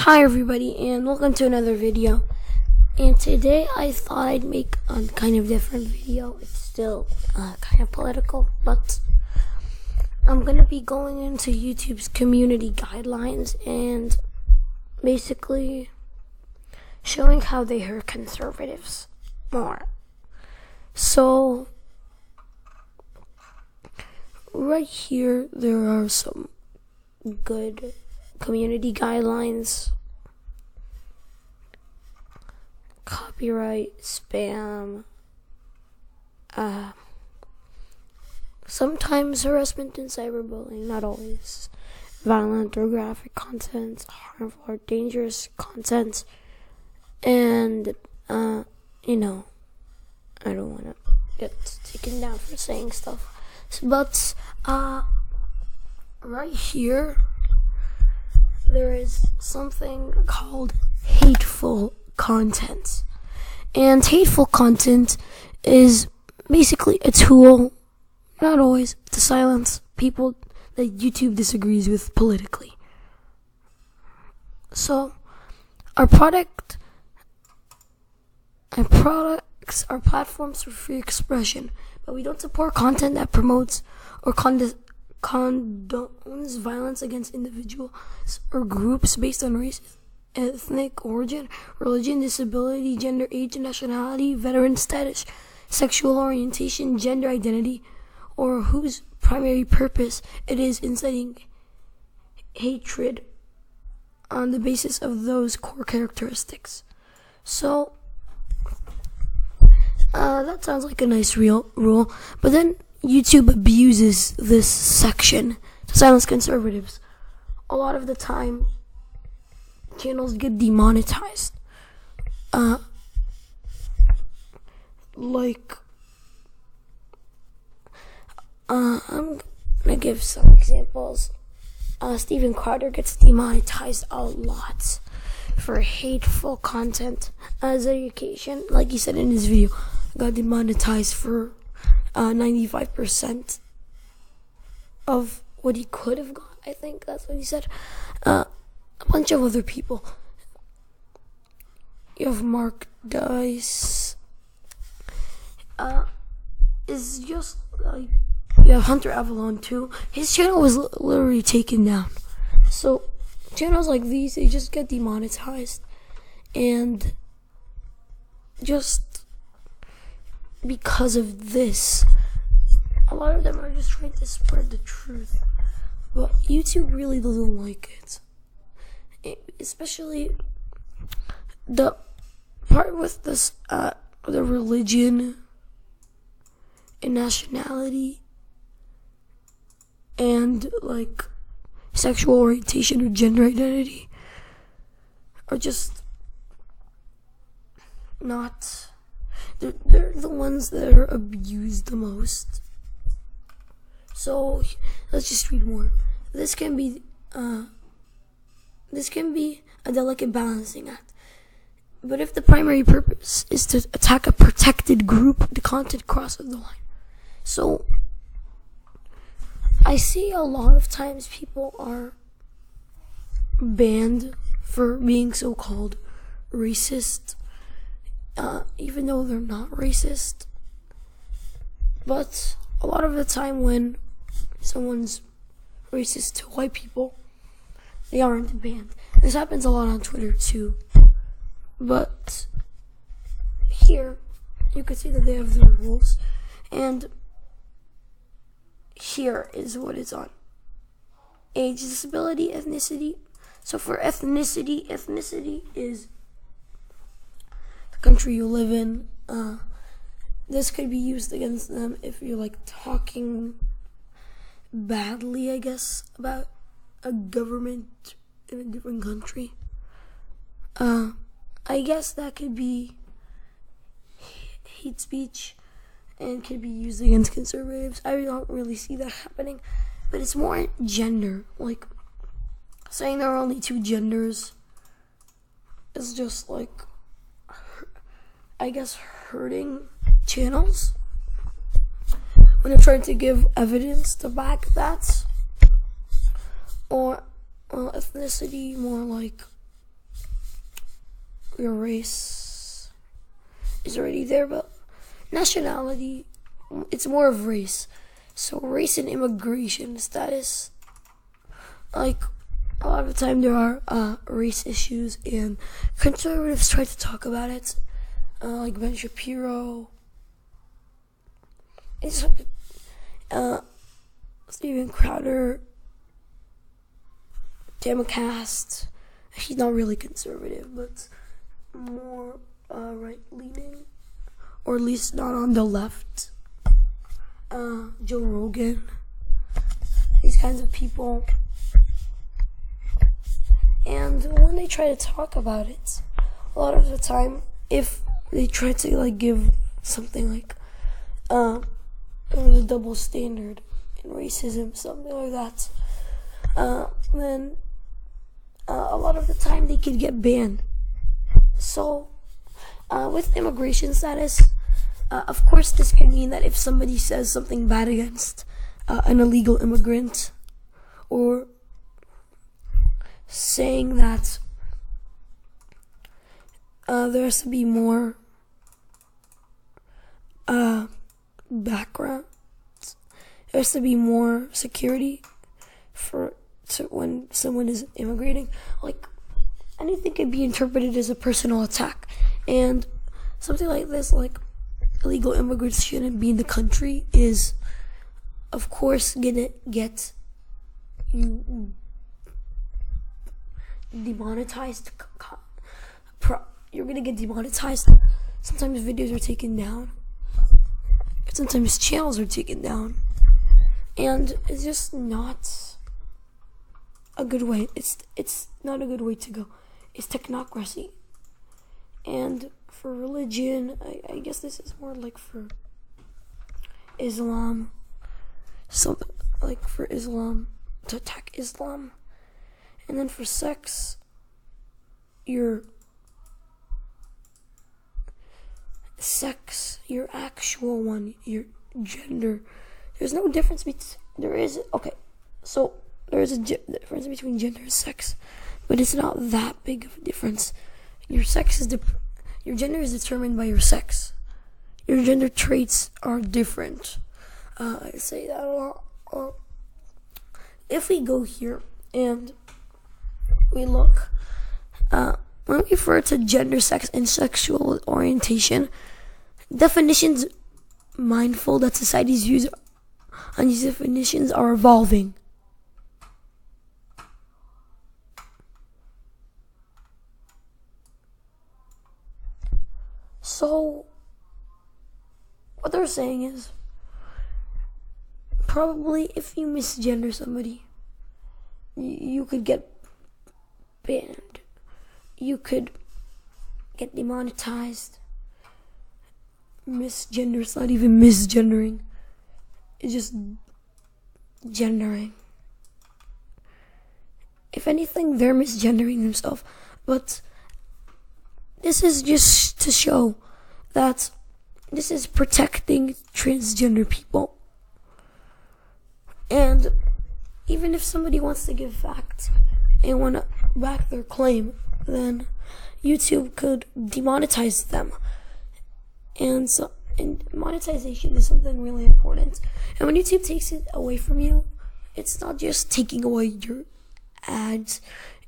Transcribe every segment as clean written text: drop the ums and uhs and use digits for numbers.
Hi everybody, and welcome to another video. And today I thought I'd make a kind of different video. It's still kind of political, but I'm gonna be going into YouTube's community guidelines and basically showing how they hurt conservatives more. So right here there are some good community guidelines. Copyright, spam, sometimes harassment and cyberbullying, not always. Violent or graphic content, harmful or dangerous content, and I don't want to get taken down for saying stuff, but right here there is something called hateful content. And hateful content is basically a tool, not always, to silence people that YouTube disagrees with politically. So our products are platforms for free expression, but we don't support content that promotes or condones violence against individuals or groups based on race, ethnic origin, religion, disability, gender, age, nationality, veteran status, sexual orientation, gender identity, or whose primary purpose it is inciting hatred on the basis of those core characteristics. So that sounds like a nice rule, but then YouTube abuses this section to silence conservatives. A lot of the time, channels get demonetized. I'm gonna give some examples. Steven Crowder gets demonetized a lot for hateful content. As education, like he said in his video, got demonetized for 95% of what he could have got. I think that's what he said. A bunch of other people. You have Mark Dice. Is just like, you have Hunter Avalon too. His channel was literally taken down. So channels like these, they just get demonetized, and just because of this, a lot of them are just trying to spread the truth, but YouTube really doesn't like it. Especially the part with this, the religion and nationality and like sexual orientation or gender identity are just not. They're the ones that are abused the most. So let's just read more. This can be a delicate balancing act. But if the primary purpose is to attack a protected group, the content crosses the line. So I see a lot of times people are banned for being so-called racist, even though they're not racist. But a lot of the time when someone's racist to white people, they aren't banned. This happens a lot on Twitter too. But here, you can see that they have their rules. And here is what it's on. Age, disability, ethnicity. So for ethnicity is the country you live in. This could be used against them if you're like talking badly, I guess, about a government in a different country. I guess that could be hate speech and could be used against conservatives. I don't really see that happening, but it's more gender. Like saying there are only two genders is just like, I guess, hurting channels when they're trying to give evidence to back that. Or ethnicity, more like your race is already there, but nationality, it's more of race. So race and immigration status, like a lot of the time there are race issues, and conservatives try to talk about it, like Ben Shapiro. It's Steven Crowder, Democast. He's not really conservative, but more right-leaning, or at least not on the left. Joe Rogan, these kinds of people. And when they try to talk about it, a lot of the time, if they try to like give something like a double standard in racism, something like that, then a lot of the time they could get banned. So with immigration status, of course this can mean that if somebody says something bad against an illegal immigrant, or saying that there has to be more background, there has to be more security when someone is immigrating, like anything can be interpreted as a personal attack. And something like this, like illegal immigrants shouldn't be in the country, is of course gonna get you demonetized. You're gonna get demonetized. Sometimes videos are taken down, sometimes channels are taken down, and it's just not a good way. It's not a good way to go. It's technocracy. And for religion, I guess this is more like for Islam, something like for Islam, to attack Islam. And then for sex, your actual one, your gender. There's no difference between, there is a difference between gender and sex, but it's not that big of a difference. Your gender is determined by your sex. Your gender traits are different. I say that a lot. If we go here and we look, when we refer to gender, sex, and sexual orientation, definitions mindful that society's views on these definitions are evolving. So, what they're saying is, probably if you misgender somebody, you could get banned. You could get demonetized. Misgender, it's not even misgendering. It's just gendering. If anything, they're misgendering themselves. But this is just to show that this is protecting transgender people. And even if somebody wants to give facts and want to back their claim, then YouTube could demonetize them. And monetization is something really important. And when YouTube takes it away from you, it's not just taking away your ads,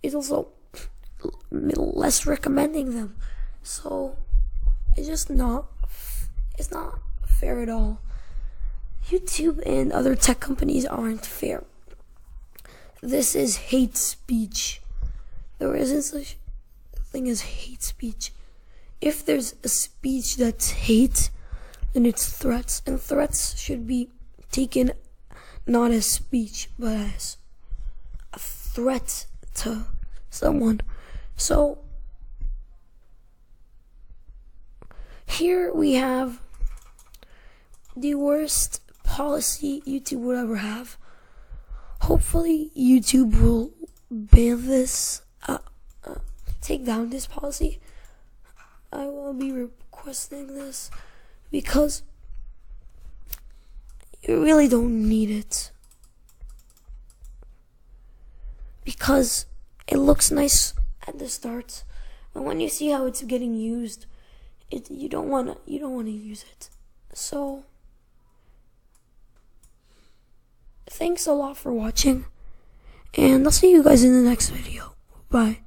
it's also less recommending them. So it's not fair at all. YouTube and other tech companies aren't fair. This is hate speech. There isn't such a thing as hate speech. If there's a speech that's hate, then it's threats. And threats should be taken not as speech, but as a threat to someone. So, here we have the worst policy YouTube would ever have. Hopefully YouTube will ban this, take down this policy. I will be requesting this because you really don't need it. Because it looks nice at the start And when you see how it's getting used, you don't wanna use it. So thanks a lot for watching, and I'll see you guys in the next video. Bye.